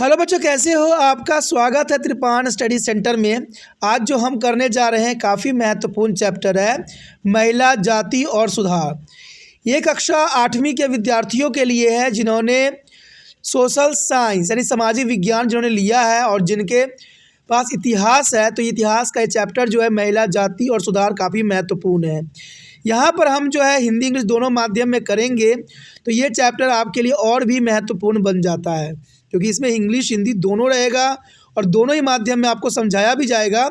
Hello बच्चों, कैसे हो? आपका स्वागत है त्रिपान स्टडी सेंटर में। आज जो हम करने जा रहे हैं काफ़ी महत्वपूर्ण चैप्टर है महिला जाति और सुधार। ये कक्षा 8वीं के विद्यार्थियों के लिए है जिन्होंने सोशल साइंस यानी सामाजिक विज्ञान जिन्होंने लिया है और जिनके पास इतिहास है। तो इतिहास का ये चैप्टर जो है महिला जाति और सुधार काफ़ी महत्वपूर्ण है। यहाँ पर हम जो है हिंदी इंग्लिश दोनों माध्यम में करेंगे तो ये चैप्टर आपके लिए और भी महत्वपूर्ण बन जाता है, क्योंकि इसमें इंग्लिश हिंदी दोनों रहेगा और दोनों ही माध्यम में आपको समझाया भी जाएगा।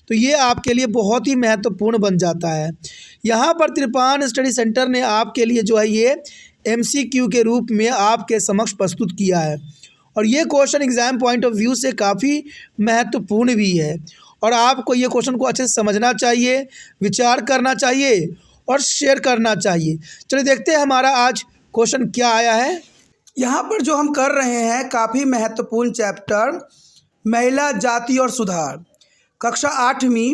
तो ये आपके लिए बहुत ही महत्वपूर्ण बन जाता है। यहाँ पर त्रिपान स्टडी सेंटर ने आपके लिए जो है ये MCQ के रूप में आपके समक्ष प्रस्तुत किया है और ये question exam point of view से काफ़ी महत्वपूर्ण भी है और आपको ये क्वेश्चन को अच्छे से समझना चाहिए, विचार करना चाहिए और शेयर करना चाहिए। चलिए देखते हैं हमारा आज क्वेश्चन क्या आया है। यहाँ पर जो हम कर रहे हैं काफ़ी महत्वपूर्ण चैप्टर महिला जाति और सुधार, कक्षा 8वीं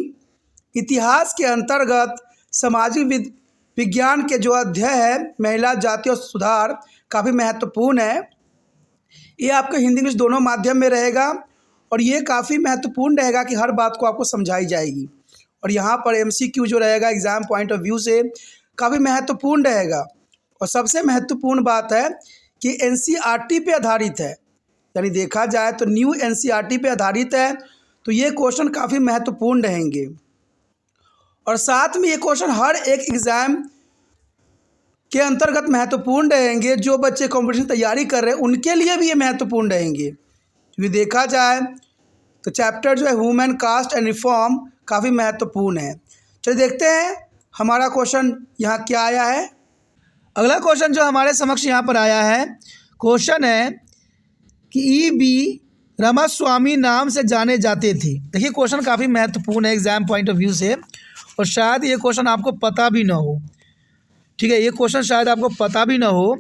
इतिहास के अंतर्गत सामाजिक विज्ञान के जो अध्याय है महिला जाति और सुधार काफ़ी महत्वपूर्ण है। ये आपके हिंदी इंग्लिश दोनों माध्यम में रहेगा और ये काफ़ी महत्वपूर्ण रहेगा कि हर बात को आपको समझाई जाएगी और यहाँ पर MCQ जो रहेगा एग्ज़ाम पॉइंट ऑफ व्यू से काफ़ी महत्वपूर्ण रहेगा। और सबसे महत्वपूर्ण बात है कि NCERT पे आधारित है, यानी देखा जाए तो न्यू NCERT पे आधारित है। तो ये क्वेश्चन काफ़ी महत्वपूर्ण रहेंगे और साथ में ये क्वेश्चन हर एक एग्ज़ाम के अंतर्गत महत्वपूर्ण रहेंगे। जो बच्चे कॉम्पिटिशन तैयारी कर रहे हैं उनके लिए भी ये महत्वपूर्ण रहेंगे, क्योंकि देखा जाए तो चैप्टर जो है वुमेन कास्ट एंड रिफॉर्म काफ़ी महत्वपूर्ण है। चलिए देखते हैं हमारा क्वेश्चन यहाँ क्या आया है। अगला क्वेश्चन जो हमारे समक्ष यहाँ पर आया है, क्वेश्चन है कि E.B. रामास्वामी नाम से जाने जाते थे। देखिए क्वेश्चन काफ़ी महत्वपूर्ण है एग्ज़ाम पॉइंट ऑफ व्यू से और शायद ये क्वेश्चन आपको पता भी ना हो। ठीक है, ये क्वेश्चन शायद आपको पता भी ना हो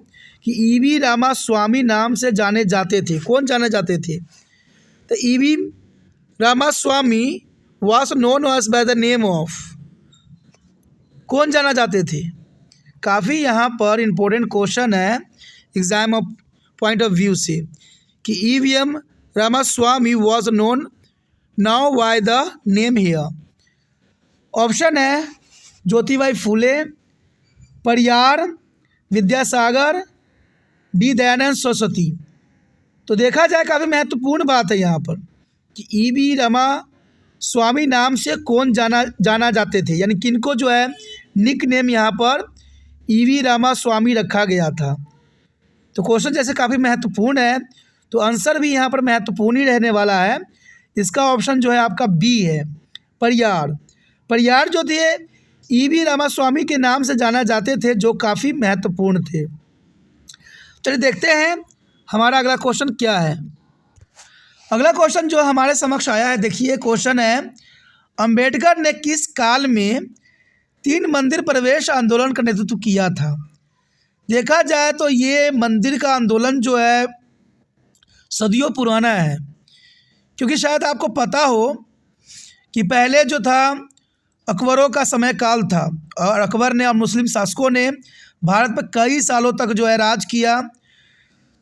कि E.B. रामास्वामी नाम से जाने जाते थे। कौन जाने जाते थे? तो E.B. Ramaswami was known as by the name of, कौन जाना जाते थे? काफ़ी यहाँ पर इम्पोर्टेंट क्वेश्चन है exam of point of view से कि E.V.M. Ramaswami was known now by the name here. Option है ज्योतिबाई फूले, परियार, विद्यासागर, डी दयानंद सरस्वती। तो देखा जाए काफ़ी महत्वपूर्ण बात है यहाँ पर कि E.B. रामास्वामी नाम से कौन जाना जाते थे, यानी किनको जो है निक नेम यहाँ पर E.V. रामास्वामी रखा गया था। तो क्वेश्चन जैसे काफ़ी महत्वपूर्ण है तो आंसर भी यहाँ पर महत्वपूर्ण ही रहने वाला है। इसका ऑप्शन जो है आपका B है, परियार। परियार जो थे E.V. रामास्वामी के नाम से जाना जाते थे, जो काफ़ी महत्वपूर्ण थे। चलिए देखते हैं हमारा अगला क्वेश्चन क्या है। अगला क्वेश्चन जो हमारे समक्ष आया है, देखिए क्वेश्चन है अंबेडकर ने किस काल में 3 मंदिर प्रवेश आंदोलन का नेतृत्व किया था? देखा जाए तो ये मंदिर का आंदोलन जो है सदियों पुराना है, क्योंकि शायद आपको पता हो कि पहले जो था अकबरों का समय काल था और अकबर ने और मुस्लिम शासकों ने भारत पर कई सालों तक जो है राज किया।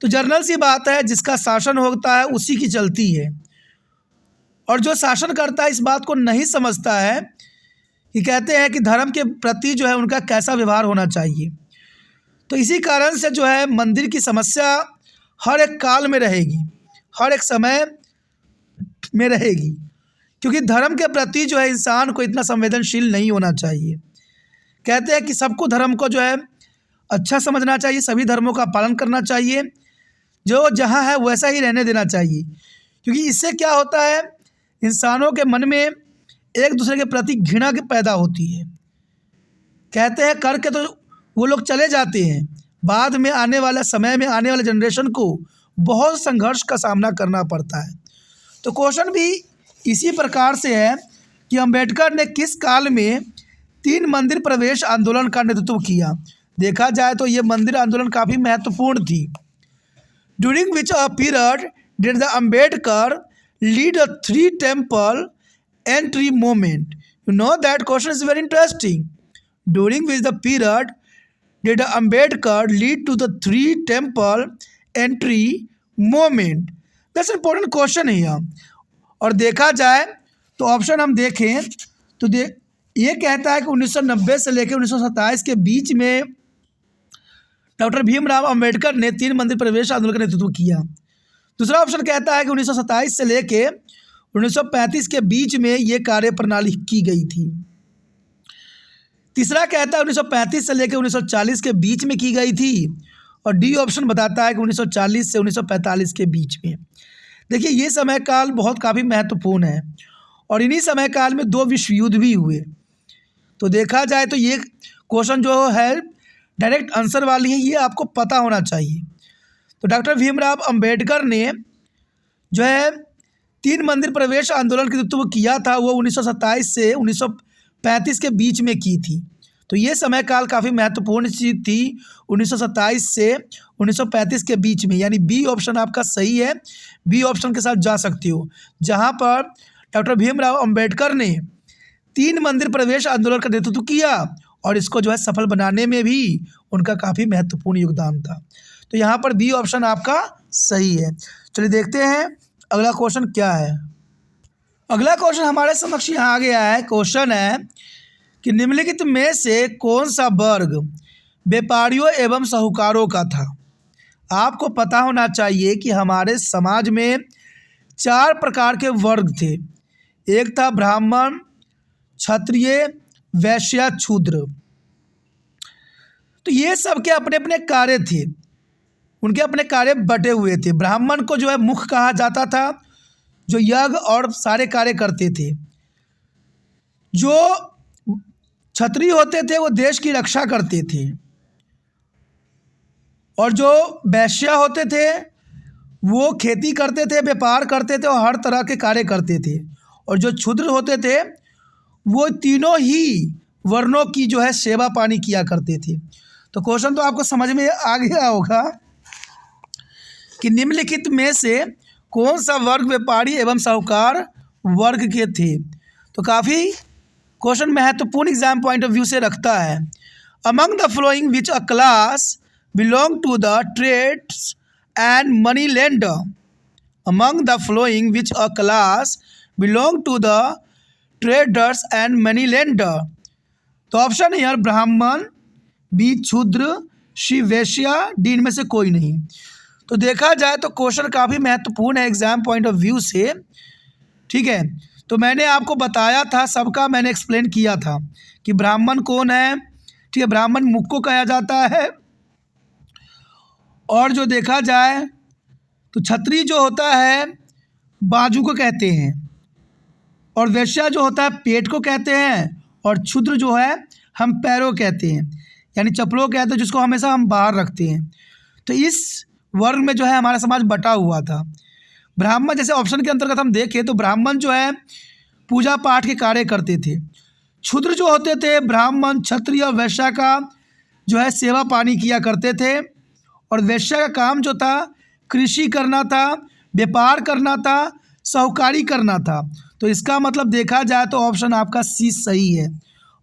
तो जर्नल सी बात है, जिसका शासन होता है उसी की चलती है और जो शासन करता है इस बात को नहीं समझता है कि कहते हैं कि धर्म के प्रति जो है उनका कैसा व्यवहार होना चाहिए। तो इसी कारण से जो है मंदिर की समस्या हर एक काल में रहेगी, हर एक समय में रहेगी, क्योंकि धर्म के प्रति जो है इंसान को इतना संवेदनशील नहीं होना चाहिए। कहते हैं कि सबको धर्म को जो है अच्छा समझना चाहिए, सभी धर्मों का पालन करना चाहिए, जो जहाँ है वैसा ही रहने देना चाहिए, क्योंकि इससे क्या होता है इंसानों के मन में एक दूसरे के प्रति घृणा की पैदा होती है। कहते हैं करके तो वो लोग चले जाते हैं, बाद में आने वाला समय में आने वाले जनरेशन को बहुत संघर्ष का सामना करना पड़ता है। तो क्वेश्चन भी इसी प्रकार से है कि अंबेडकर ने किस काल में 3 मंदिर प्रवेश आंदोलन का नेतृत्व किया? देखा जाए तो ये मंदिर आंदोलन काफ़ी महत्वपूर्ण थी। During which a period did the Ambedkar lead a 3 temple entry movement? You know that question is very interesting. During which the period did Ambedkar lead to the 3 temple entry movement? That's important question है। और देखा जाए तो option हम देखें तो ये कहता है कि 1990 से लेकर 1927 के बीच में डॉक्टर भीमराव अंबेडकर ने 3 मंदिर प्रवेश आंदोलन का नेतृत्व किया। दूसरा ऑप्शन कहता है कि 1927 से लेकर 1935 के बीच में ये कार्य प्रणाली की गई थी। तीसरा कहता है 1935 से लेकर 1940 के बीच में की गई थी। और डी ऑप्शन बताता है कि 1940 से 1945 के बीच में। देखिए ये समय काल काफ़ी महत्वपूर्ण है और इन्हीं समय काल में 2 विश्व युद्ध भी हुए। तो देखा जाए तो ये क्वेश्चन जो है डायरेक्ट आंसर वाली है, ये आपको पता होना चाहिए। तो डॉक्टर भीमराव अंबेडकर ने जो है 3 मंदिर प्रवेश आंदोलन का नेतृत्व किया था, वो 1927 से 1935 के बीच में की थी। तो ये समय काल काफ़ी महत्वपूर्ण चीज़ थी 1927 से 1935 के बीच में, यानी बी ऑप्शन आपका सही है। बी ऑप्शन के साथ जा सकते हो, जहाँ पर डॉक्टर भीमराव अंबेडकर ने 3 मंदिर प्रवेश आंदोलन का नेतृत्व किया और इसको जो है सफल बनाने में भी उनका काफ़ी महत्वपूर्ण योगदान था। तो यहाँ पर बी ऑप्शन आपका सही है। चलिए देखते हैं अगला क्वेश्चन क्या है। अगला क्वेश्चन हमारे समक्ष यहाँ आ गया है। क्वेश्चन है कि निम्नलिखित में से कौन सा वर्ग व्यापारियों एवं साहूकारों का था। आपको पता होना चाहिए कि हमारे समाज में 4 प्रकार के वर्ग थे। एक था ब्राह्मण, क्षत्रिय, वैश्य, शूद्र। तो ये सब के अपने अपने कार्य थे, उनके अपने कार्य बटे हुए थे। ब्राह्मण को जो है मुख्य कहा जाता था, जो यज्ञ और सारे कार्य करते थे। जो क्षत्रिय होते थे वो देश की रक्षा करते थे, और जो वैश्य होते थे वो खेती करते थे, व्यापार करते थे और हर तरह के कार्य करते थे। और जो शूद्र होते थे वो तीनों ही वर्णों की जो है सेवा पानी किया करते थे। तो क्वेश्चन तो आपको समझ में आ गया होगा कि निम्नलिखित में से कौन सा वर्ग व्यापारी एवं साहूकार वर्ग के थे। तो काफ़ी क्वेश्चन महत्वपूर्ण एग्जाम पॉइंट ऑफ व्यू से रखता है। Among the following which a class belong to the trades and money lender. Among the following which a class belong to the traders and money lender. तो option है Brahmin, B शूद्र, सी वैश्य, D इनमें से कोई नहीं। तो देखा जाए तो क्वेश्चन काफ़ी महत्वपूर्ण है एग्जाम पॉइंट ऑफ व्यू से। ठीक है, तो मैंने आपको बताया था, सबका मैंने एक्सप्लेन किया था कि ब्राह्मण कौन है। ठीक है, ब्राह्मण मुख को कहा जाता है। और जो देखा जाए तो क्षत्रिय जो होता है बाजू को कहते हैं, और वैश्य जो होता है पेट को कहते हैं, और क्षुद्र जो है हम पैरों कहते हैं, यानी चप्पलों कहते हैं, जिसको हमेशा हम बाहर रखते हैं। तो इस वर्ग में जो है हमारा समाज बटा हुआ था। ब्राह्मण जैसे ऑप्शन के अंतर्गत हम देखें तो ब्राह्मण जो है पूजा पाठ के कार्य करते थे। शूद्र जो होते थे ब्राह्मण, क्षत्रिय और वैश्य का जो है सेवा पानी किया करते थे। और वैश्य का काम जो था कृषि करना था, व्यापार करना था, साहूकारी करना था। तो इसका मतलब देखा जाए तो ऑप्शन आपका सी सही है।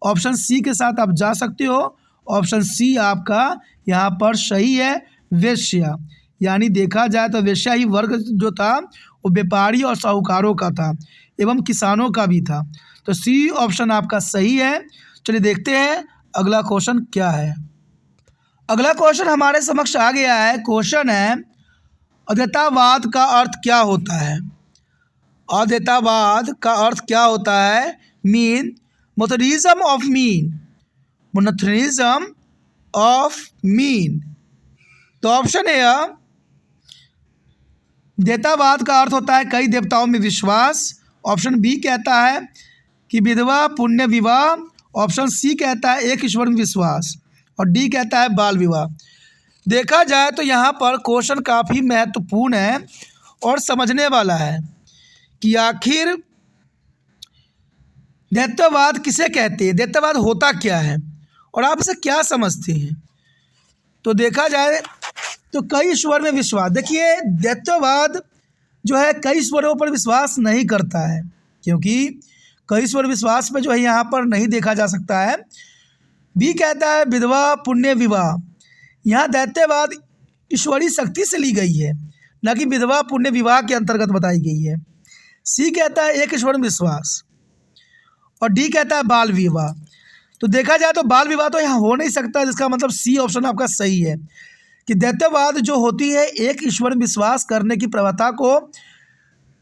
ऑप्शन सी के साथ आप जा सकते हो। ऑप्शन सी आपका यहाँ पर सही है, वैश्य। यानी देखा जाए तो वैश्य ही वर्ग जो था वो व्यापारी और साहूकारों का था एवं किसानों का भी था। तो सी ऑप्शन आपका सही है। चलिए देखते हैं अगला क्वेश्चन क्या है। अगला क्वेश्चन हमारे समक्ष आ गया है। क्वेश्चन है अद्वैतवाद का अर्थ क्या होता है। अद्वैतवाद का अर्थ क्या होता है। Mean monotheism of mean, monotheism of mean. तो ऑप्शन है द्वैतवाद का अर्थ होता है कई देवताओं में विश्वास। ऑप्शन बी कहता है कि विधवा पुण्य विवाह। ऑप्शन सी कहता है एक ईश्वर में विश्वास, और डी कहता है बाल विवाह। देखा जाए तो यहाँ पर क्वेश्चन काफ़ी महत्वपूर्ण है और समझने वाला है कि आखिर द्वैतवाद किसे कहते हैं, द्वैतवाद होता क्या है और आप इसे क्या समझते हैं। तो देखा जाए तो कई ईश्वर में विश्वास। देखिए द्वैतवाद जो है कई ईश्वरों पर विश्वास नहीं करता है, क्योंकि कई ईश्वर विश्वास में जो है यहाँ पर नहीं देखा जा सकता है। बी कहता है विधवा पुण्य विवाह। यहाँ दैत्यवाद ईश्वरीय शक्ति से ली गई है, न कि विधवा पुण्य विवाह के अंतर्गत बताई गई है। सी कहता है एक ईश्वर में विश्वास और डी कहता है बाल विवाह। तो देखा जाए तो बाल विवाह तो यहाँ हो नहीं सकता, जिसका मतलब सी ऑप्शन आपका सही है कि दैत्यवाद जो होती है एक ईश्वर में विश्वास करने की प्रवृत्ति को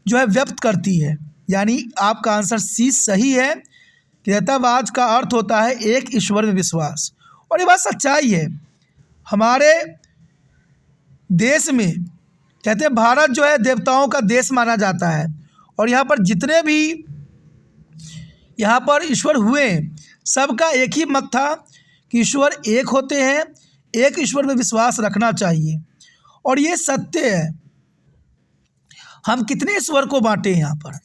जो है व्यक्त करती है। यानी आपका आंसर सी सही है कि दैत्यवाद का अर्थ होता है एक ईश्वर में विश्वास। और ये बात सच्चाई है। हमारे देश में कहते हैं भारत जो है देवताओं का देश माना जाता है और यहाँ पर जितने भी यहाँ पर ईश्वर हुए सबका एक ही मत था कि ईश्वर एक होते हैं, एक ईश्वर में विश्वास रखना चाहिए। और ये सत्य है। हम कितने ईश्वर को बांटे यहाँ पर,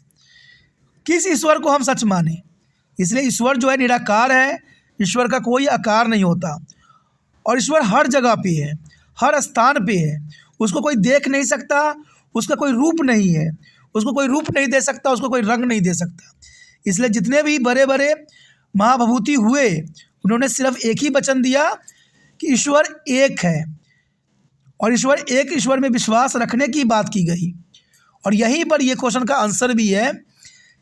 किस ईश्वर को हम सच माने? इसलिए ईश्वर जो है निराकार है, ईश्वर का कोई आकार नहीं होता और ईश्वर हर जगह पे है, हर स्थान पे है। उसको कोई देख नहीं सकता, उसका कोई रूप नहीं है, उसको कोई रूप नहीं दे सकता, उसको कोई रंग नहीं दे सकता। इसलिए जितने भी बड़े बड़े महाभभूति हुए उन्होंने सिर्फ एक ही वचन दिया कि ईश्वर एक है और एक ईश्वर में विश्वास रखने की बात की गई। और यहीं पर ये क्वेश्चन का आंसर भी है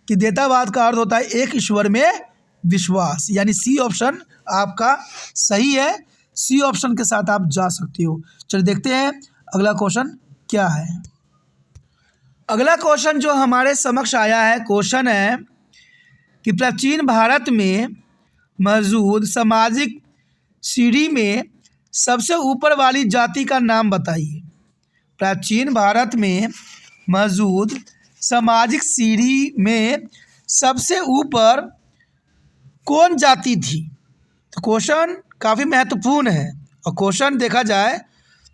कि दैत्यवाद का अर्थ होता है एक ईश्वर में विश्वास। यानी सी ऑप्शन आपका सही है। सी ऑप्शन के साथ आप जा सकते हो। चलिए देखते हैं अगला क्वेश्चन क्या है। अगला क्वेश्चन जो हमारे समक्ष आया है, क्वेश्चन है कि प्राचीन भारत में मौजूद सामाजिक सीढ़ी में सबसे ऊपर वाली जाति का नाम बताइए। प्राचीन भारत में मौजूद सामाजिक सीढ़ी में सबसे ऊपर कौन जाति थी? तो क्वेश्चन काफ़ी महत्वपूर्ण है और क्वेश्चन देखा जाए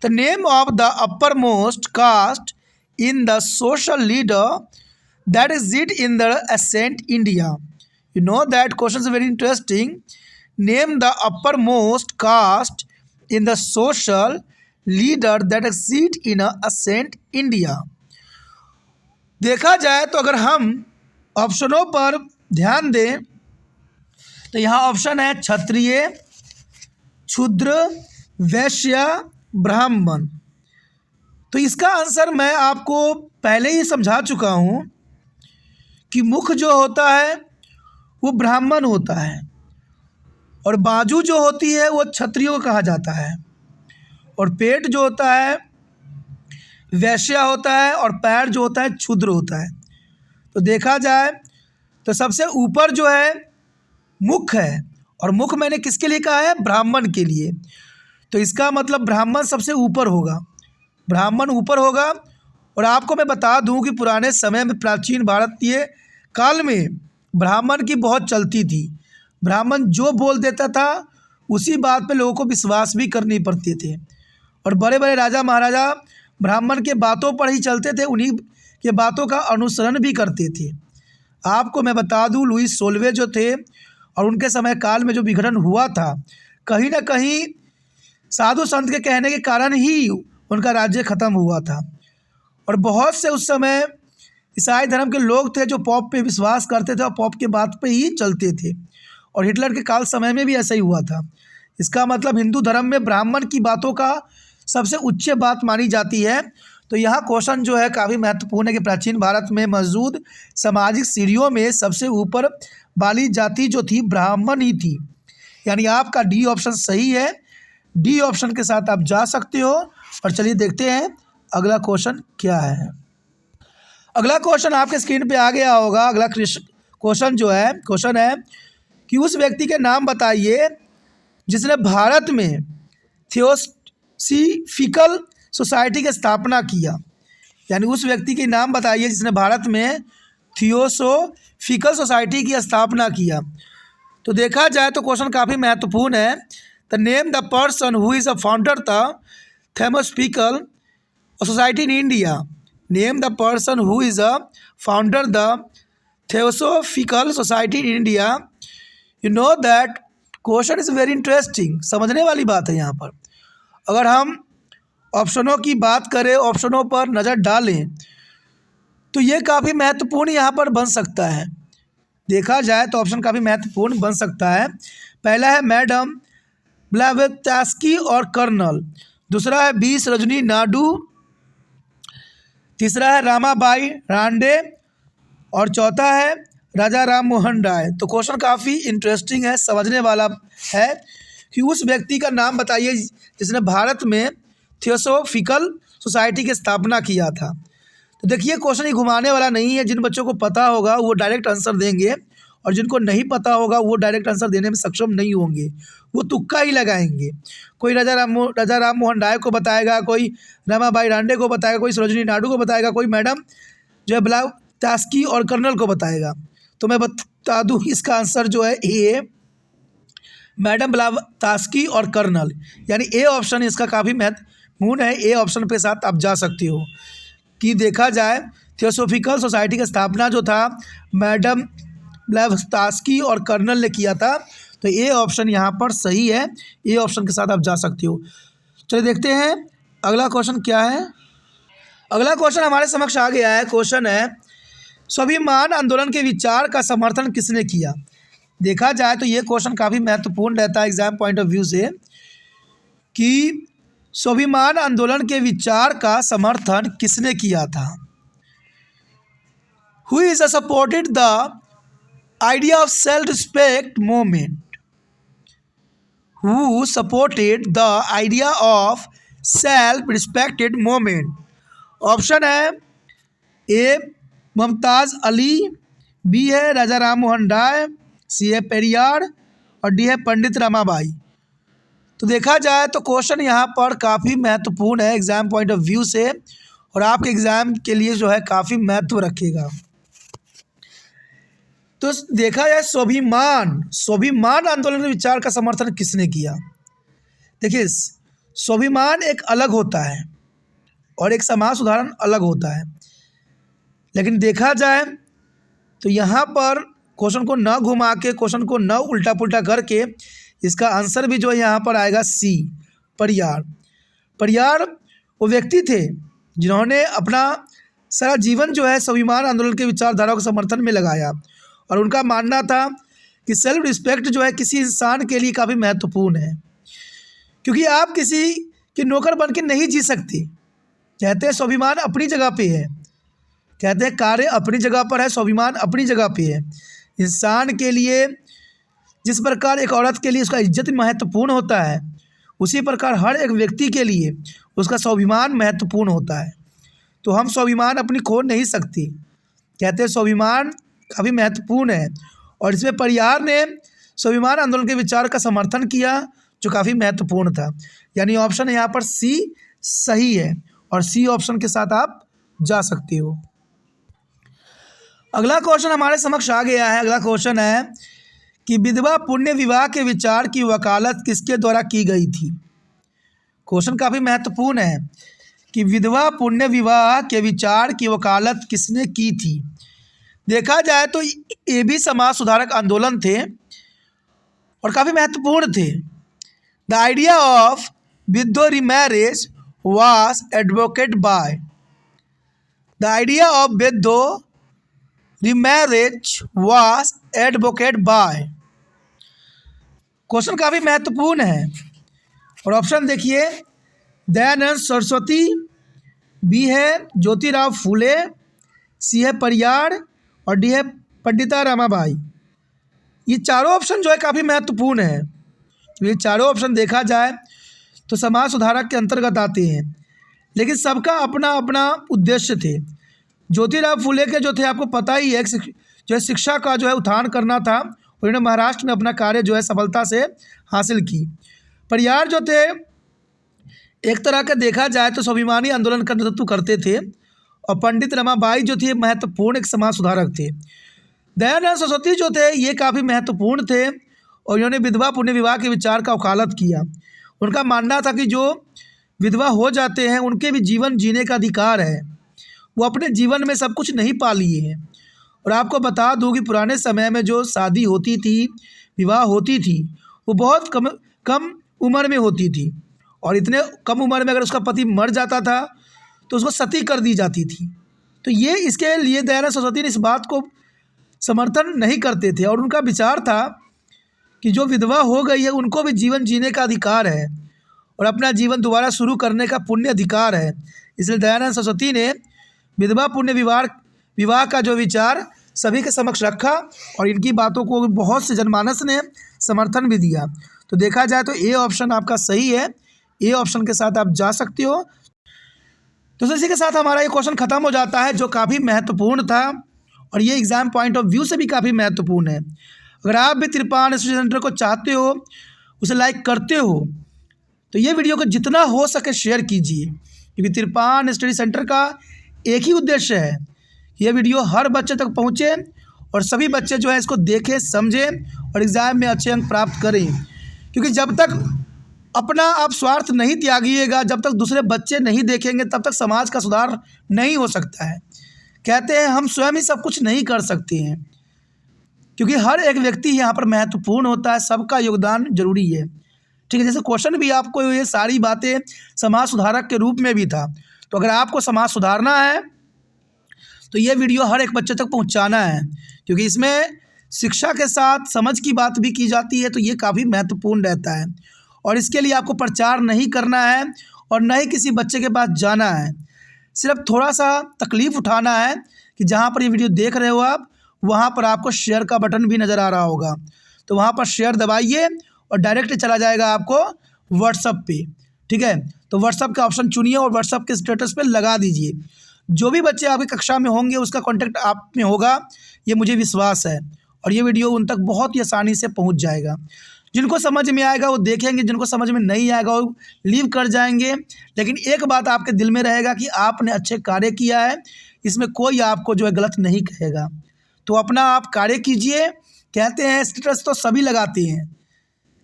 तो name of the upper most caste in the social leader that is it in the ancient India. You know that question is very interesting. Name the uppermost caste in the social leader that exists in a ancient India. देखा जाए तो अगर हम ऑप्शनों पर ध्यान दें तो यहाँ ऑप्शन है क्षत्रिय, शूद्र, वैश्य, ब्राह्मण। तो इसका आंसर मैं आपको पहले ही समझा चुका हूँ कि मुख जो होता है वो ब्राह्मण होता है और बाजू जो होती है वो क्षत्रिय को कहा जाता है और पेट जो होता है वैश्य होता है और पैर जो होता है क्षुद्र होता है। तो देखा जाए तो सबसे ऊपर जो है मुख है और मुख मैंने किसके लिए कहा है? ब्राह्मण के लिए। तो इसका मतलब ब्राह्मण सबसे ऊपर होगा, ब्राह्मण ऊपर होगा। और आपको मैं बता दूं कि पुराने समय में प्राचीन भारतीय काल में ब्राह्मण की बहुत चलती थी। ब्राह्मण जो बोल देता था उसी बात पे लोगों को विश्वास भी करनी पड़ते थे और बड़े बड़े राजा महाराजा ब्राह्मण के बातों पर ही चलते थे, उन्हीं के बातों का अनुसरण भी करते थे। आपको मैं बता दूं लुईस सोलवे जो थे और उनके समय काल में जो विघटन हुआ था, कहीं ना कहीं साधु संत के कहने के कारण ही उनका राज्य ख़त्म हुआ था। और बहुत से उस समय ईसाई धर्म के लोग थे जो पॉप पे विश्वास करते थे और पॉप के बात पे ही चलते थे और हिटलर के काल समय में भी ऐसा ही हुआ था। इसका मतलब हिंदू धर्म में ब्राह्मण की बातों का सबसे उच्च बात मानी जाती है। तो यहाँ क्वेश्चन जो है काफ़ी महत्वपूर्ण है कि प्राचीन भारत में मौजूद सामाजिक सीढ़ियों में सबसे ऊपर वाली जाति जो थी ब्राह्मण ही थी। यानी आपका डी ऑप्शन सही है। डी ऑप्शन के साथ आप जा सकते हो। और चलिए देखते हैं अगला क्वेश्चन क्या है। अगला क्वेश्चन आपके स्क्रीन पे आ गया होगा। अगला क्वेश्चन जो है क्वेश्चन है कि उस व्यक्ति के नाम बताइए जिसने भारत में थियोसॉफिकल सोसाइटी की स्थापना किया। यानी उस व्यक्ति के नाम बताइए जिसने भारत में थियोसॉफिकल सोसाइटी की स्थापना किया। तो देखा जाए तो क्वेश्चन काफ़ी महत्वपूर्ण है। The name the person who is a founder the theosophical society in India. Name the person who is a founder the theosophical society in India. You know that question is very interesting. समझने वाली बात है यहाँ पर। अगर हम ऑप्शनों की बात करें, ऑप्शनों पर नज़र डालें तो ये काफ़ी महत्वपूर्ण यहाँ पर बन सकता है। देखा जाए तो ऑप्शन काफ़ी महत्वपूर्ण बन सकता है। पहला है मैडम ब्लेवात्स्की और कर्नल। दूसरा है बीस रजनी नायडू। तीसरा है रामाबाई रानडे और चौथा है राजा राम मोहन राय। तो क्वेश्चन काफ़ी इंटरेस्टिंग है, समझने वाला है कि उस व्यक्ति का नाम बताइए जिसने भारत में थियोसोफिकल सोसाइटी की स्थापना किया था। तो देखिए क्वेश्चन ये घुमाने वाला नहीं है, जिन बच्चों को पता होगा वो डायरेक्ट आंसर देंगे और जिनको नहीं पता होगा वो डायरेक्ट आंसर देने में सक्षम नहीं होंगे, वो तुक्का ही लगाएंगे। कोई राजा राम मोहन राय को बताएगा, कोई रमाबाई रानडे को बताएगा, कोई सरोजिनी नायडू को बताएगा, कोई मैडम जो है ब्लावत्स्की और कर्नल को बताएगा। तो मैं बता दूँ इसका आंसर जो है ए, मैडम ब्लावत्स्की और कर्नल, यानी ए ऑप्शन इसका काफ़ी महत्वपूर्ण है। ए ऑप्शन पे साथ आप जा सकते हो कि देखा जाए थियोसोफिकल सोसाइटी की स्थापना जो था मैडम ब्लावत्स्की और कर्नल ने किया था। तो ए ऑप्शन यहाँ पर सही है, ए ऑप्शन के साथ आप जा सकते हो। चलिए देखते हैं अगला क्वेश्चन क्या है। अगला क्वेश्चन हमारे समक्ष आ गया है। क्वेश्चन है स्वाभिमान आंदोलन के विचार का समर्थन किसने किया। देखा जाए तो ये क्वेश्चन काफ़ी महत्वपूर्ण रहता है एग्जाम पॉइंट ऑफ व्यू से कि स्वाभिमान आंदोलन के विचार का समर्थन किसने किया था। Who is supported the idea of self respect movement. Who supported the idea of self respected movement. Option है ए मुमताज़ अली, बी है राजा राम मोहन राय, सी है पेरियार और डी है पंडित रमाबाई। तो देखा जाए तो क्वेश्चन यहाँ पर काफ़ी महत्वपूर्ण है एग्जाम पॉइंट ऑफ व्यू से और आपके एग्ज़ाम के लिए जो है काफ़ी महत्व रखेगा। तो देखा जाए स्वाभिमान आंदोलन के विचार का समर्थन किसने किया। देखिए स्वाभिमान एक अलग होता है और एक समाज सुधारण अलग होता है, लेकिन देखा जाए तो यहाँ पर क्वेश्चन को न घुमा के, क्वेश्चन को न उल्टा पुल्टा करके इसका आंसर भी जो है यहाँ पर आएगा सी, परियार। परियार वो व्यक्ति थे जिन्होंने अपना सारा जीवन जो है स्वाभिमान आंदोलन के विचारधारा के समर्थन में लगाया और उनका मानना था कि सेल्फ रिस्पेक्ट जो है किसी इंसान के लिए काफ़ी महत्वपूर्ण है, क्योंकि आप किसी के नौकर बन के नहीं जी सकते। कहते हैं स्वाभिमान अपनी जगह पे है, कहते हैं कार्य अपनी जगह पर है, स्वाभिमान अपनी जगह पे है। इंसान के लिए जिस प्रकार एक औरत के लिए उसका इज्जत महत्वपूर्ण होता है, उसी प्रकार हर एक व्यक्ति के लिए उसका स्वाभिमान महत्वपूर्ण होता है। तो हम स्वाभिमान अपनी खो नहीं सकते। कहते हैं स्वाभिमान काफ़ी महत्वपूर्ण है और इसमें परियार ने स्वाभिमान आंदोलन के विचार का समर्थन किया जो काफ़ी महत्वपूर्ण था, यानी ऑप्शन यहाँ पर सी सही है और सी ऑप्शन के साथ आप जा सकते हो। अगला क्वेश्चन हमारे समक्ष आ गया है। अगला क्वेश्चन है कि विधवा पुण्य विवाह के विचार की वकालत किसके द्वारा की गई थी। क्वेश्चन काफ़ी महत्वपूर्ण है कि विधवा पुण्य विवाह के विचार की वकालत किसने की थी। देखा जाए तो ये भी समाज सुधारक आंदोलन थे और काफ़ी महत्वपूर्ण थे। The idea of widow remarriage was advocate by. The idea of widow remarriage was advocate by. Question काफ़ी महत्वपूर्ण है और ऑप्शन देखिए दयानंद सरस्वती, बी है ज्योतिराव फूले, सी है परियार और डी है पंडिता रमाबाई। ये चारों ऑप्शन जो है काफ़ी महत्वपूर्ण है। ये चारों ऑप्शन देखा जाए तो समाज सुधारक के अंतर्गत आते हैं, लेकिन सबका अपना अपना उद्देश्य थे। ज्योतिराव फूले के जो थे आपको पता ही है, जो है शिक्षा का जो है उत्थान करना था, उन्होंने महाराष्ट्र में अपना कार्य जो है सफलता से हासिल की। परियार जो थे एक तरह का देखा जाए तो स्वाभिमानी आंदोलन का नेतृत्व करते थे और पंडित रमाबाई जो थे महत्वपूर्ण एक समाज सुधारक थे। दयानंद सरस्वती जो थे ये काफ़ी महत्वपूर्ण थे और इन्होंने विधवा पुण्य विवाह के विचार का वकालत किया। उनका मानना था कि जो विधवा हो जाते हैं उनके भी जीवन जीने का अधिकार है, वो अपने जीवन में सब कुछ नहीं पा लिए हैं। और आपको बता दूं कि पुराने समय में जो शादी होती थी, विवाह होती थी, वो बहुत कम उम्र में होती थी और इतने कम उम्र में अगर उसका पति मर जाता था तो उसको सती कर दी जाती थी। तो ये इसके लिए दयानंद सरस्वती ने इस बात को समर्थन नहीं करते थे और उनका विचार था कि जो विधवा हो गई है उनको भी जीवन जीने का अधिकार है और अपना जीवन दोबारा शुरू करने का पुण्य अधिकार है। इसलिए दयानंद सरस्वती ने विधवा पुण्य विवाह का जो विचार सभी के समक्ष रखा और इनकी बातों को बहुत से जनमानस ने समर्थन भी दिया। तो देखा जाए तो ए ऑप्शन आपका सही है, ए ऑप्शन के साथ आप जा सकते हो। तो इसी के साथ हमारा ये क्वेश्चन खत्म हो जाता है, जो काफ़ी महत्वपूर्ण था और ये एग्ज़ाम पॉइंट ऑफ व्यू से भी काफ़ी महत्वपूर्ण है। अगर आप भी त्रिपान स्टडी सेंटर को चाहते हो, उसे लाइक करते हो, तो ये वीडियो को जितना हो सके शेयर कीजिए, क्योंकि त्रिपान स्टडी सेंटर का एक ही उद्देश्य है, ये वीडियो हर बच्चे तक पहुँचे और सभी बच्चे जो है इसको देखें, समझें और एग्ज़ाम में अच्छे अंक प्राप्त करें। क्योंकि जब तक अपना आप स्वार्थ नहीं त्यागिएगा, जब तक दूसरे बच्चे नहीं देखेंगे, तब तक समाज का सुधार नहीं हो सकता है। कहते हैं हम स्वयं ही सब कुछ नहीं कर सकते हैं, क्योंकि हर एक व्यक्ति यहाँ पर महत्वपूर्ण होता है, सबका योगदान जरूरी है। ठीक है, जैसे क्वेश्चन भी आपको ये सारी बातें समाज सुधारक के रूप में भी था। तो अगर आपको समाज सुधारना है तो ये वीडियो हर एक बच्चे तक पहुँचाना है, क्योंकि इसमें शिक्षा के साथ समझ की बात भी की जाती है। तो ये काफ़ी महत्वपूर्ण रहता है और इसके लिए आपको प्रचार नहीं करना है और न ही किसी बच्चे के पास जाना है। सिर्फ थोड़ा सा तकलीफ़ उठाना है कि जहाँ पर ये वीडियो देख रहे हो आप, वहाँ पर आपको शेयर का बटन भी नज़र आ रहा होगा, तो वहाँ पर शेयर दबाइए और डायरेक्ट चला जाएगा आपको व्हाट्सएप पे। ठीक है, तो व्हाट्सएप का ऑप्शन चुनिए और व्हाट्सएप के स्टेटस पे लगा दीजिए। जो भी बच्चे आपकी कक्षा में होंगे उसका कॉन्टैक्ट आप में होगा, ये मुझे विश्वास है, और ये वीडियो उन तक बहुत ही आसानी से पहुँच जाएगा। जिनको समझ में आएगा वो देखेंगे, जिनको समझ में नहीं आएगा वो लीव कर जाएंगे। लेकिन एक बात आपके दिल में रहेगा कि आपने अच्छे कार्य किया है, इसमें कोई आपको जो है गलत नहीं कहेगा। तो अपना आप कार्य कीजिए। कहते हैं स्टेटस तो सभी लगाते हैं,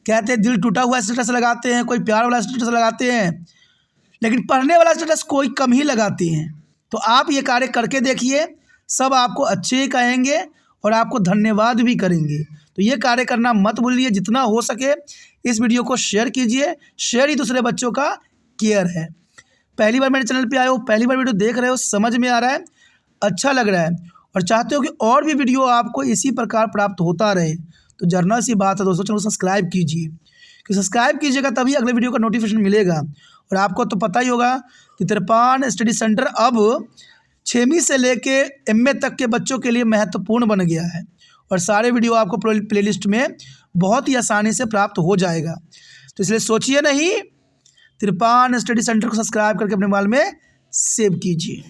कहते हैं दिल टूटा हुआ स्टेटस लगाते हैं, कोई प्यार वाला स्टेटस लगाते हैं, लेकिन पढ़ने वाला स्टेटस कोई कम ही लगाते हैं। तो आप ये कार्य करके देखिए, सब आपको अच्छे ही कहेंगे और आपको धन्यवाद भी करेंगे। तो ये कार्य करना मत भूलिए। जितना हो सके इस वीडियो को शेयर कीजिए, शेयर ही दूसरे बच्चों का केयर है। पहली बार मेरे चैनल पे आए हो, पहली बार वीडियो देख रहे हो, समझ में आ रहा है, अच्छा लग रहा है और चाहते हो कि और भी वीडियो आपको इसी प्रकार प्राप्त होता रहे, तो जर्नल सी बात है दोस्तों, चैनल को सब्सक्राइब कीजिए। कि सब्सक्राइब कीजिएगा तभी अगले वीडियो का नोटिफिकेशन मिलेगा। और आपको तो पता ही होगा कि त्रिपान स्टडी सेंटर अब 6वीं से लेके MA तक के बच्चों के लिए महत्वपूर्ण बन गया है और सारे वीडियो आपको प्लेलिस्ट में बहुत ही आसानी से प्राप्त हो जाएगा। तो इसलिए सोचिए नहीं, त्रिपान स्टडी सेंटर को सब्सक्राइब करके अपने मोबाइल में सेव कीजिए।